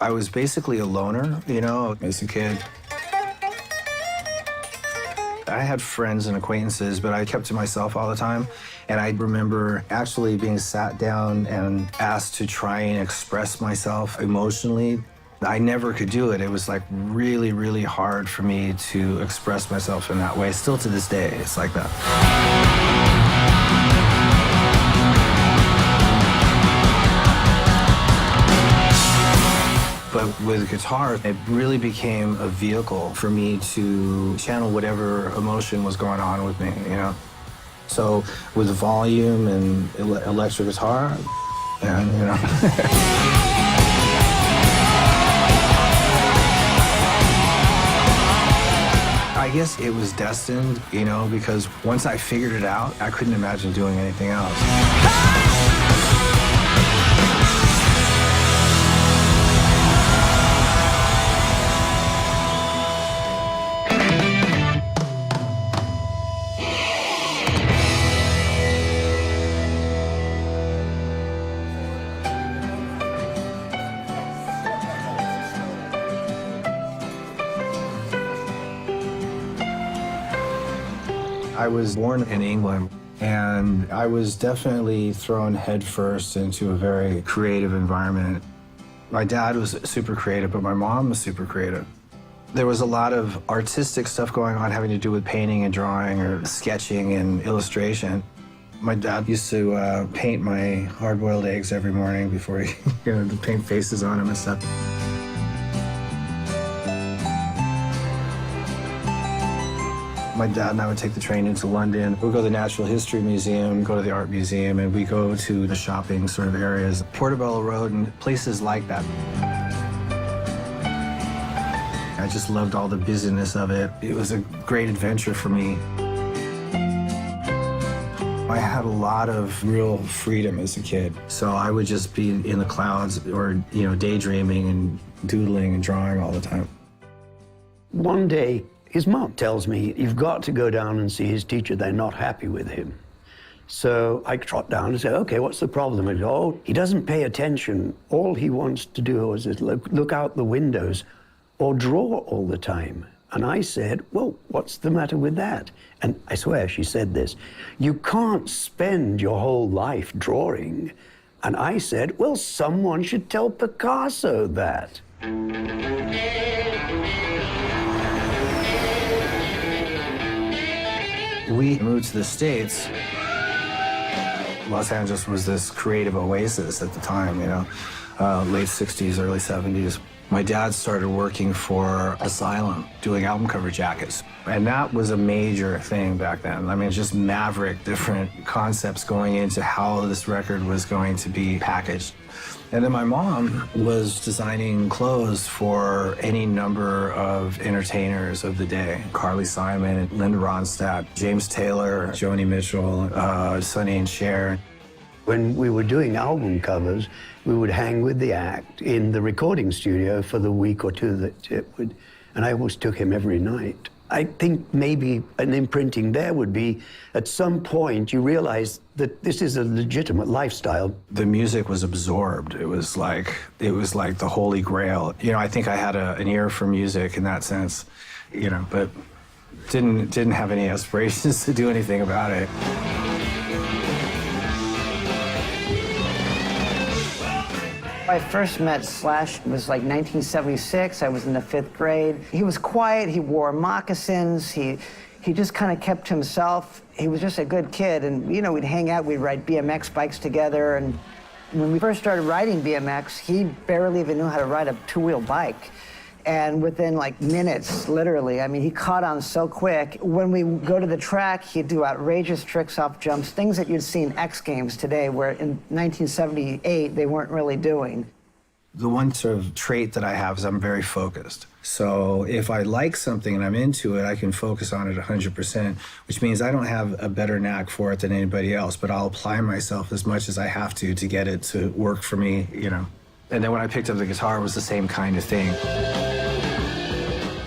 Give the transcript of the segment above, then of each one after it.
I was basically a loner, you know, as a kid. I had friends and acquaintances, but I kept to myself all the time. And I remember actually being sat down and asked to try and express myself emotionally. I never could do it. It was like really, really hard for me to express myself in that way. Still to this day, it's like that. But with guitar, it really became a vehicle for me to channel whatever emotion was going on with me, you know? So with volume and electric guitar, and, you know. I guess it was destined, you know, because once I figured it out, I couldn't imagine doing anything else. I was born in England, and I was definitely thrown headfirst into a very creative environment. My dad was super creative, but my mom was super creative. There was a lot of artistic stuff going on having to do with painting and drawing or sketching and illustration. My dad used to paint my hard-boiled eggs every morning before he, you know, paint faces on them and stuff. My dad and I would take the train into London. We'd go to the Natural History Museum, go to the Art Museum, and we go to the shopping sort of areas, Portobello Road and places like that. I just loved all the busyness of it. It was a great adventure for me. I had a lot of real freedom as a kid. So I would just be in the clouds or, you know, daydreaming and doodling and drawing all the time. One day, his mom tells me, you've got to go down and see his teacher. They're not happy with him. So I trot down and say, okay, what's the problem? And oh, he doesn't pay attention. All he wants to do is look out the windows or draw all the time. And I said, well, what's the matter with that? And I swear she said this, you can't spend your whole life drawing. And I said, well, someone should tell Picasso that. We moved to the States. Los Angeles was this creative oasis at the time, you know, late 60s, early 70s. My dad started working for Asylum, doing album cover jackets. And that was a major thing back then. I mean, just maverick, different concepts going into how this record was going to be packaged. And then my mom was designing clothes for any number of entertainers of the day. Carly Simon, Linda Ronstadt, James Taylor, Joni Mitchell, Sonny and Cher. When we were doing album covers, we would hang with the act in the recording studio for the week or two that it would, and I always took him every night. I think maybe an imprinting there would be, at some point, you realize that this is a legitimate lifestyle. The music was absorbed. It was like the holy grail. You know, I think I had an ear for music in that sense, you know, but didn't have any aspirations to do anything about it. I first met Slash, it was like 1976. I was in the 5th grade. He was quiet, he wore moccasins, he just kind of kept to himself. He was just a good kid, and you know, we'd hang out, we'd ride BMX bikes together, and when we first started riding BMX, he barely even knew how to ride a 2-wheel bike. And within like minutes, literally, I mean, he caught on so quick. When we go to the track, he'd do outrageous tricks off jumps, things that you'd see in X Games today, where in 1978, they weren't really doing. The one sort of trait that I have is I'm very focused. So if I like something and I'm into it, I can focus on it 100%, which means I don't have a better knack for it than anybody else, but I'll apply myself as much as I have to get it to work for me, you know. And then when I picked up the guitar, it was the same kind of thing.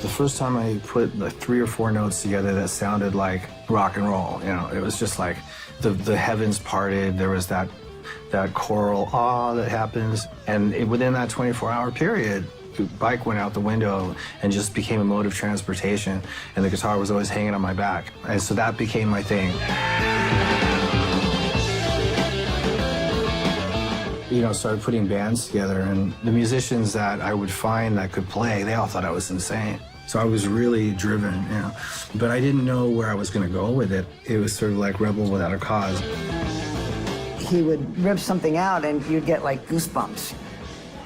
The first time I put like 3 or 4 notes together that sounded like rock and roll, you know, it was just like the heavens parted. There was that that choral that happens. And within that 24-hour period, the bike went out the window and just became a mode of transportation. And the guitar was always hanging on my back. And so that became my thing. You know, started putting bands together, and the musicians that I would find that could play, they all thought I was insane. So I was really driven, you know. But I didn't know where I was going to go with it. It was sort of like Rebel Without a Cause. He would rip something out and you'd get like goosebumps.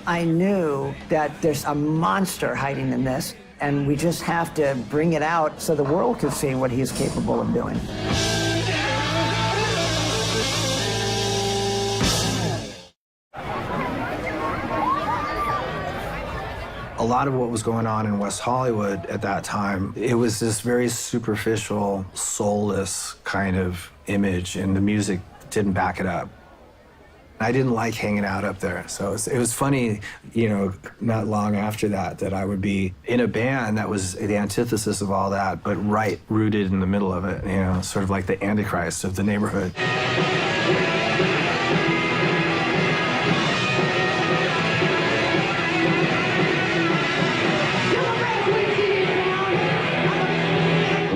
I knew that there's a monster hiding in this, and we just have to bring it out so the world can see what he's capable of doing. A lot of what was going on in West Hollywood at that time, it was this very superficial, soulless kind of image, and the music didn't back it up. I didn't like hanging out up there, so it was funny, you know, not long after that, that I would be in a band that was the antithesis of all that, but right rooted in the middle of it, you know, sort of like the Antichrist of the neighborhood.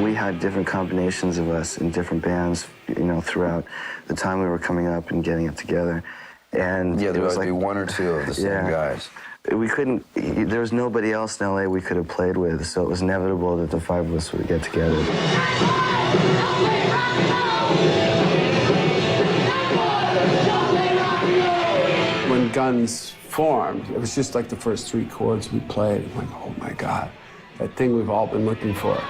We had different combinations of us in different bands, you know, throughout the time we were coming up and getting it together. And yeah, there was would be one or two of the same guys. We couldn't, there was nobody else in LA we could have played with, so it was inevitable that the five of us would get together. When Guns formed, it was just like the first three chords we played. I'm like, oh my God, that thing we've all been looking for.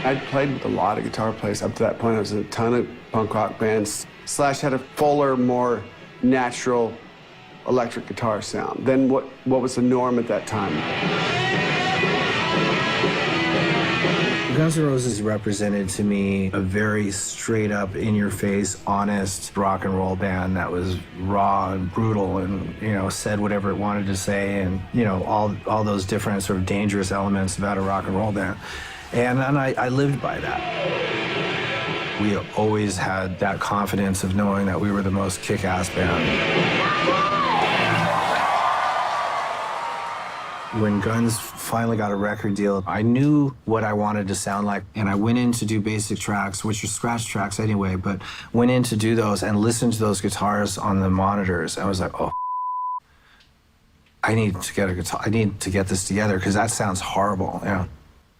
I'd played with a lot of guitar players up to that point. I was in a ton of punk rock bands. Slash had a fuller, more natural electric guitar sound than what was the norm at that time. Guns N' Roses represented to me a very straight up, in-your-face, honest rock and roll band that was raw and brutal and, you know, said whatever it wanted to say, and, you know, all those different sort of dangerous elements about a rock and roll band. And I lived by that. We always had that confidence of knowing that we were the most kick-ass band. When Guns finally got a record deal, I knew what I wanted to sound like, and I went in to do basic tracks, which are scratch tracks anyway, but went in to do those and listened to those guitars on the monitors. I was like, oh, I need to get a guitar. I need to get this together, because that sounds horrible, you know?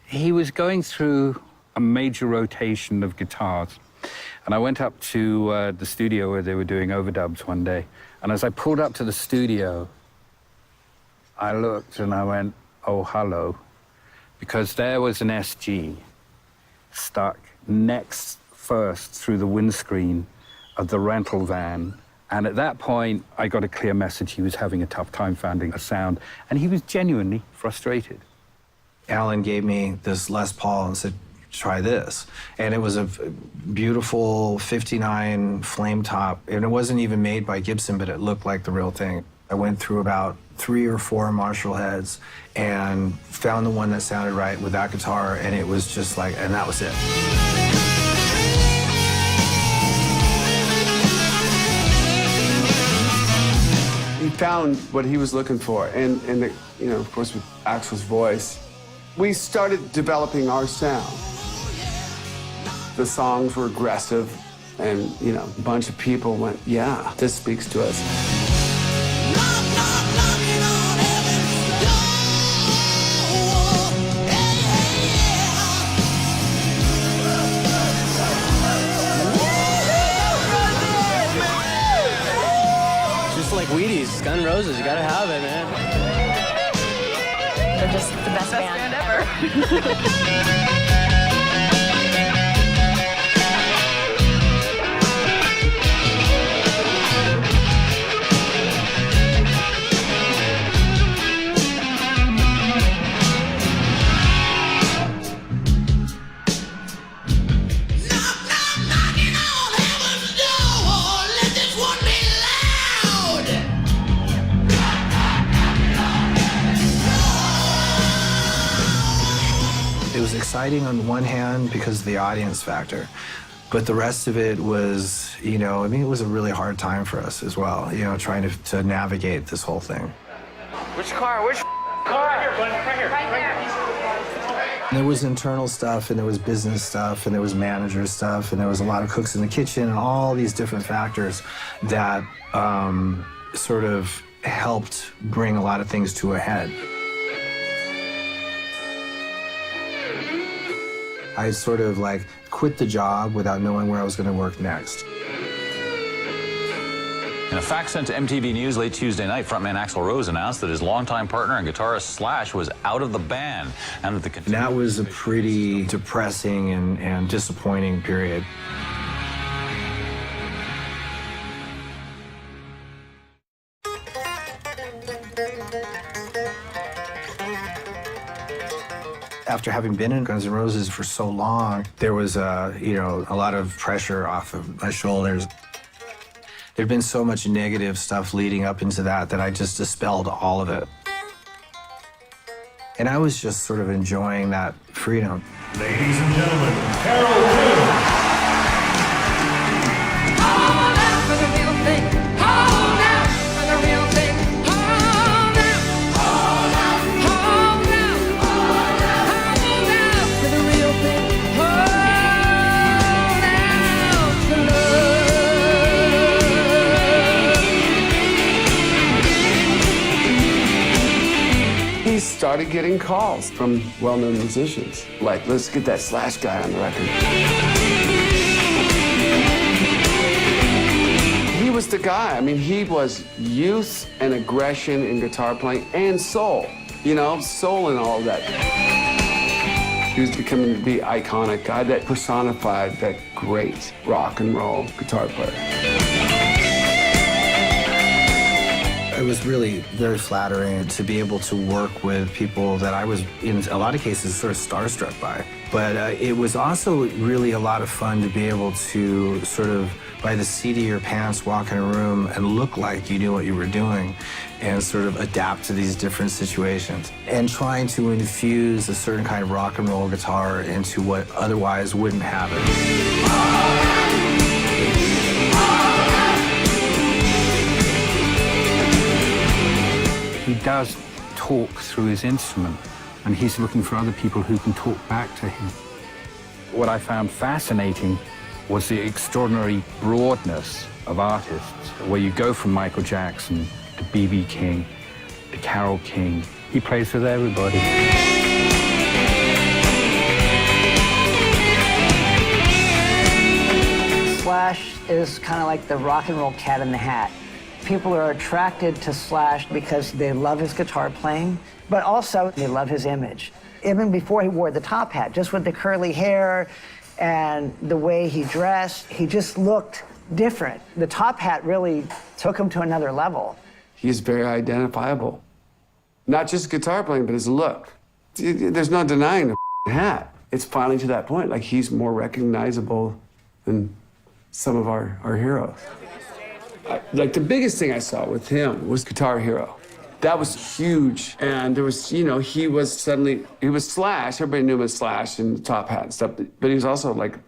He was going through a major rotation of guitars, and I went up to the studio where they were doing overdubs one day, and as I pulled up to the studio, I looked and I went, oh, hello, because there was an SG stuck next first through the windscreen of the rental van. And at that point, I got a clear message he was having a tough time finding a sound, and he was genuinely frustrated. Alan gave me this Les Paul and said, try this. And it was a beautiful 59 flame top, and it wasn't even made by Gibson, but it looked like the real thing. I went through about 3 or 4 Marshall heads and found the one that sounded right with that guitar, and it was just like, and that was it. He found what he was looking for, and the, you know, of course, with Axl's voice, we started developing our sound. The songs were aggressive, and, you know, a bunch of people went, yeah, this speaks to us. Like Wheaties, Guns N' Roses, you gotta have it, man. They're just the best band ever. It was exciting on one hand because of the audience factor, But the rest of it was, you know, I mean, it was a really hard time for us as well, you know, trying to navigate this whole thing. Which car? Which car? Right here, buddy. Right here. Right here. There was internal stuff, and there was business stuff, and there was manager stuff, and there was a lot of cooks in the kitchen, and all these different factors that sort of helped bring a lot of things to a head. I sort of like quit the job without knowing where I was going to work next. In a fax sent to MTV News late Tuesday night, frontman Axl Rose announced that his longtime partner and guitarist Slash was out of the band, and that the That was a pretty depressing and disappointing period. After having been in Guns N' Roses for so long, there was you know, a lot of pressure off of my shoulders. There'd been so much negative stuff leading up into that I just dispelled all of it. And I was just sort of enjoying that freedom. Ladies and gentlemen, Carol King. He started getting calls from well-known musicians, like, let's get that Slash guy on the record. He was the guy. I mean, he was youth and aggression in guitar playing and soul, you know, soul and all of that. He was becoming the iconic guy that personified that great rock and roll guitar player. It was really very flattering to be able to work with people that I was, in a lot of cases, sort of starstruck by. But it was also really a lot of fun to be able to sort of, by the seat of your pants, walk in a room and look like you knew what you were doing and sort of adapt to these different situations. And trying to infuse a certain kind of rock and roll guitar into what otherwise wouldn't have it. He does talk through his instrument, and he's looking for other people who can talk back to him. What I found fascinating was the extraordinary broadness of artists, where you go from Michael Jackson to B.B. King to Carole King. He plays with everybody. Slash is kind of like the rock and roll cat in the hat. People are attracted to Slash because they love his guitar playing, but also they love his image. Even before he wore the top hat, just with the curly hair and the way he dressed, he just looked different. The top hat really took him to another level. He's very identifiable. Not just guitar playing, but his look. There's no denying the hat. It's finally to that point, like he's more recognizable than some of our heroes. Like the biggest thing I saw with him was Guitar Hero. That was huge. And there was, you know, he was Slash. Everybody knew him as Slash and the top hat and stuff. But he was also like,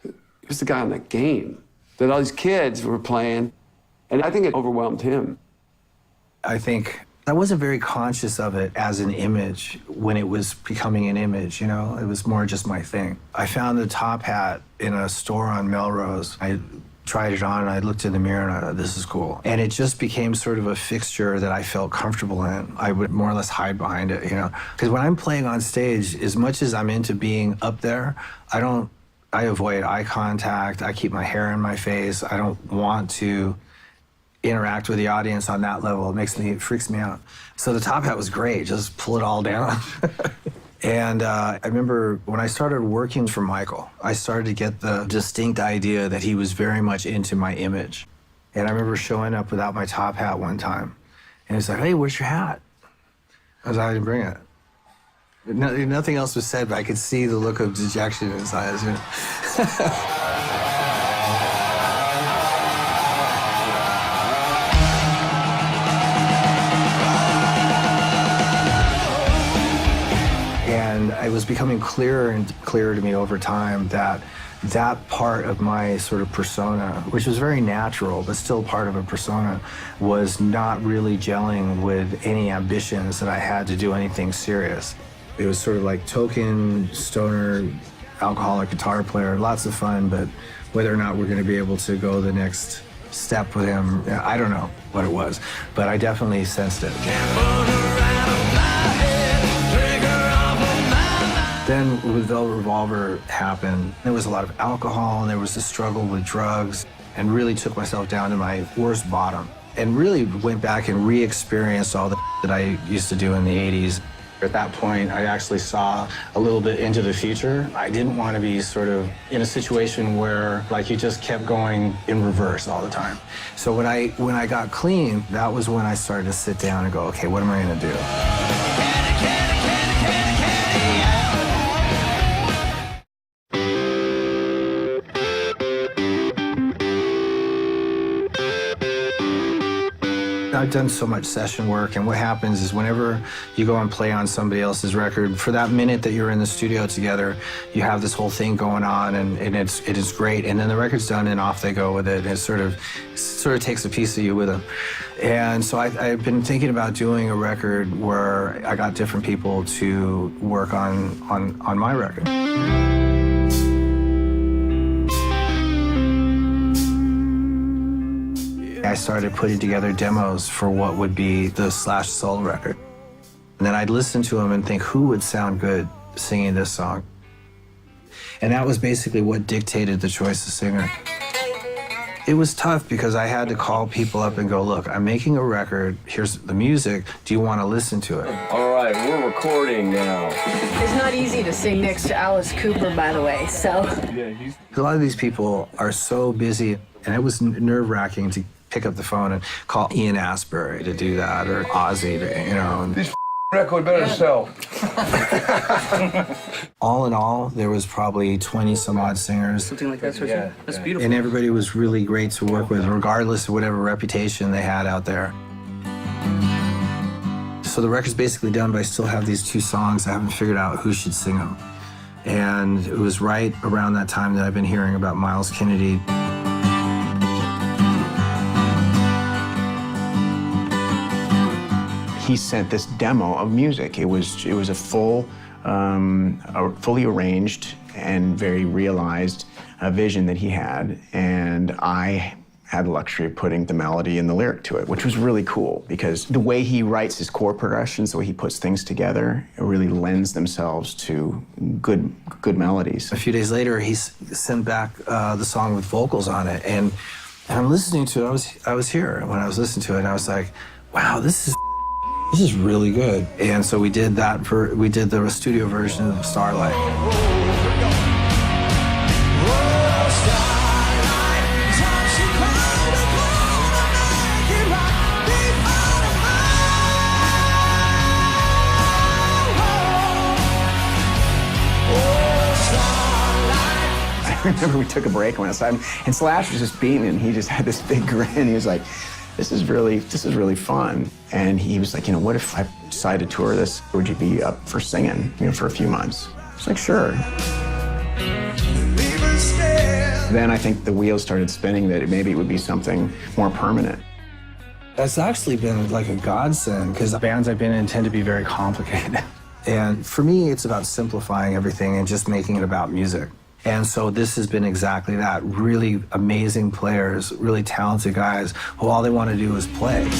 he was the guy in the game that all these kids were playing. And I think it overwhelmed him. I think I wasn't very conscious of it as an image when it was becoming an image, you know? It was more just my thing. I found the top hat in a store on Melrose. I tried it on, and I looked in the mirror, and I thought, this is cool. And it just became sort of a fixture that I felt comfortable in. I would more or less hide behind it, you know? Because when I'm playing on stage, as much as I'm into being up there, I avoid eye contact. I keep my hair in my face. I don't want to interact with the audience on that level. It freaks me out. So the top hat was great. Just pull it all down. And I remember when I started working for Michael, I started to get the distinct idea that he was very much into my image. And I remember showing up without my top hat one time. And he's like, hey, where's your hat? I was like, I didn't bring it. Nothing else was said, but I could see the look of dejection in his eyes. You know? And it was becoming clearer and clearer to me over time that that part of my sort of persona, which was very natural, but still part of a persona, was not really gelling with any ambitions that I had to do anything serious. It was sort of like token, stoner, alcoholic guitar player, lots of fun, but whether or not we're going to be able to go the next step with him, I don't know what it was, but I definitely sensed it. Then with Revolver happened, there was a lot of alcohol and there was a struggle with drugs, and really took myself down to my worst bottom and really went back and re-experienced all the that I used to do in the 80s. At that point, I actually saw a little bit into the future. I didn't want to be sort of in a situation where like you just kept going in reverse all the time. So when I got clean, that was when I started to sit down and go, okay, what am I going to do? I've done so much session work, and what happens is whenever you go and play on somebody else's record, for that minute that you're in the studio together, you have this whole thing going on, and it is great. And then the record's done, and off they go with it. And it sort of takes a piece of you with them. And so I've been thinking about doing a record where I got different people to work on my record. I started putting together demos for what would be the Slash solo record. And then I'd listen to them and think, who would sound good singing this song? And that was basically what dictated the choice of singer. It was tough because I had to call people up and go, look, I'm making a record, here's the music, do you want to listen to it? All right, we're recording now. It's not easy to sing next to Alice Cooper, by the way, so. A lot of these people are so busy, and it was nerve-wracking to pick up the phone and call Ian Astbury to do that, or Ozzy, to, you know. This record better sell. All in all, there was probably 20 some odd singers. Something like that, yeah, that's beautiful. And everybody was really great to work with, regardless of whatever reputation they had out there. So the record's basically done, but I still have these 2 songs. I haven't figured out who should sing them. And it was right around that time that I've been hearing about Miles Kennedy. He sent this demo of music. It was a full, fully arranged and very realized vision that he had, and I had the luxury of putting the melody and the lyric to it, which was really cool because the way he writes his chord progressions, the way he puts things together, it really lends themselves to good melodies. A few days later, he sent back the song with vocals on it, and I'm listening to it. I was here when I was listening to it, and I was like, wow, this is really good. And so we did that we did the studio version of Starlight. I remember we took a break and went outside, and Slash was just beaming, and he just had this big grin. He was like, this is really fun. And he was like, you know, what if I decided to tour this? Would you be up for singing, you know, for a few months? I was like, sure. Then I think the wheels started spinning that maybe it would be something more permanent. That's actually been like a godsend, because the bands I've been in tend to be very complicated. And for me, it's about simplifying everything and just making it about music. And so this has been exactly that. Really amazing players, really talented guys who all they want to do is play. He's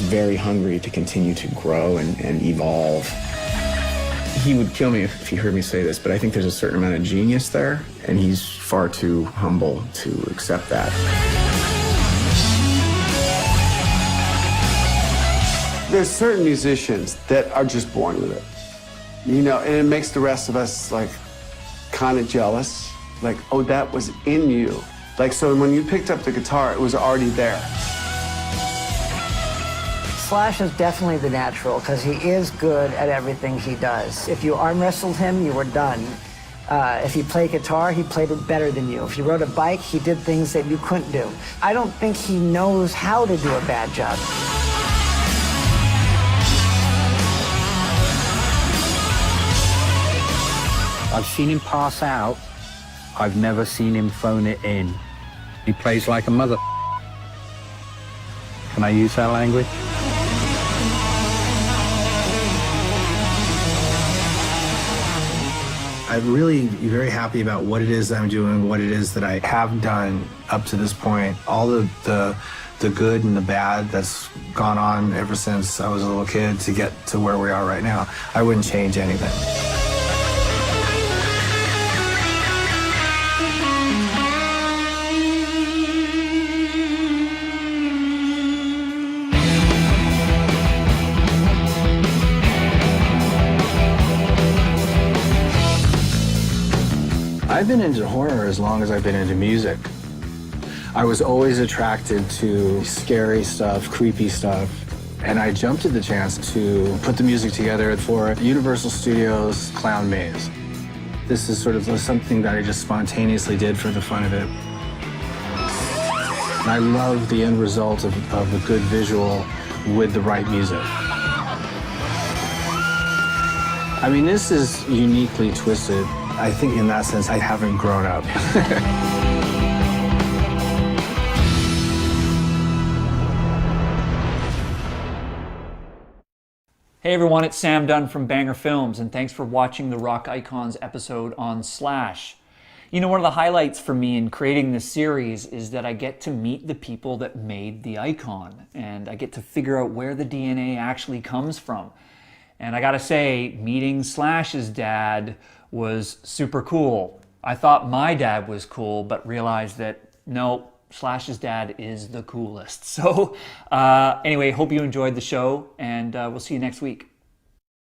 very hungry to continue to grow and evolve. He would kill me if he heard me say this, but I think there's a certain amount of genius there, and he's far too humble to accept that. There's certain musicians that are just born with it, you know, and it makes the rest of us like kind of jealous. Like, oh, that was in you. Like, so when you picked up the guitar, it was already there. Slash is definitely the natural because he is good at everything he does. If you arm wrestled him, you were done. If he played guitar, he played it better than you. If he rode a bike, he did things that you couldn't do. I don't think he knows how to do a bad job. I've seen him pass out. I've never seen him phone it in. He plays like a mother. Can I use that language? I'm really very happy about what it is that I'm doing, what it is that I have done up to this point. All the good and the bad that's gone on ever since I was a little kid to get to where we are right now. I wouldn't change anything. I've been into horror as long as I've been into music. I was always attracted to scary stuff, creepy stuff, and I jumped at the chance to put the music together for Universal Studios' Clown Maze. This is sort of something that I just spontaneously did for the fun of it. And I love the end result of a good visual with the right music. I mean, this is uniquely twisted. I think in that sense, I haven't grown up. Hey everyone, it's Sam Dunn from Banger Films, and thanks for watching the Rock Icons episode on Slash. You know, one of the highlights for me in creating this series is that I get to meet the people that made the icon, and I get to figure out where the DNA actually comes from. And I gotta say, meeting Slash's dad was super cool. I thought my dad was cool, but realized that no, Slash's dad is the coolest. So anyway, hope you enjoyed the show, and we'll see you next week.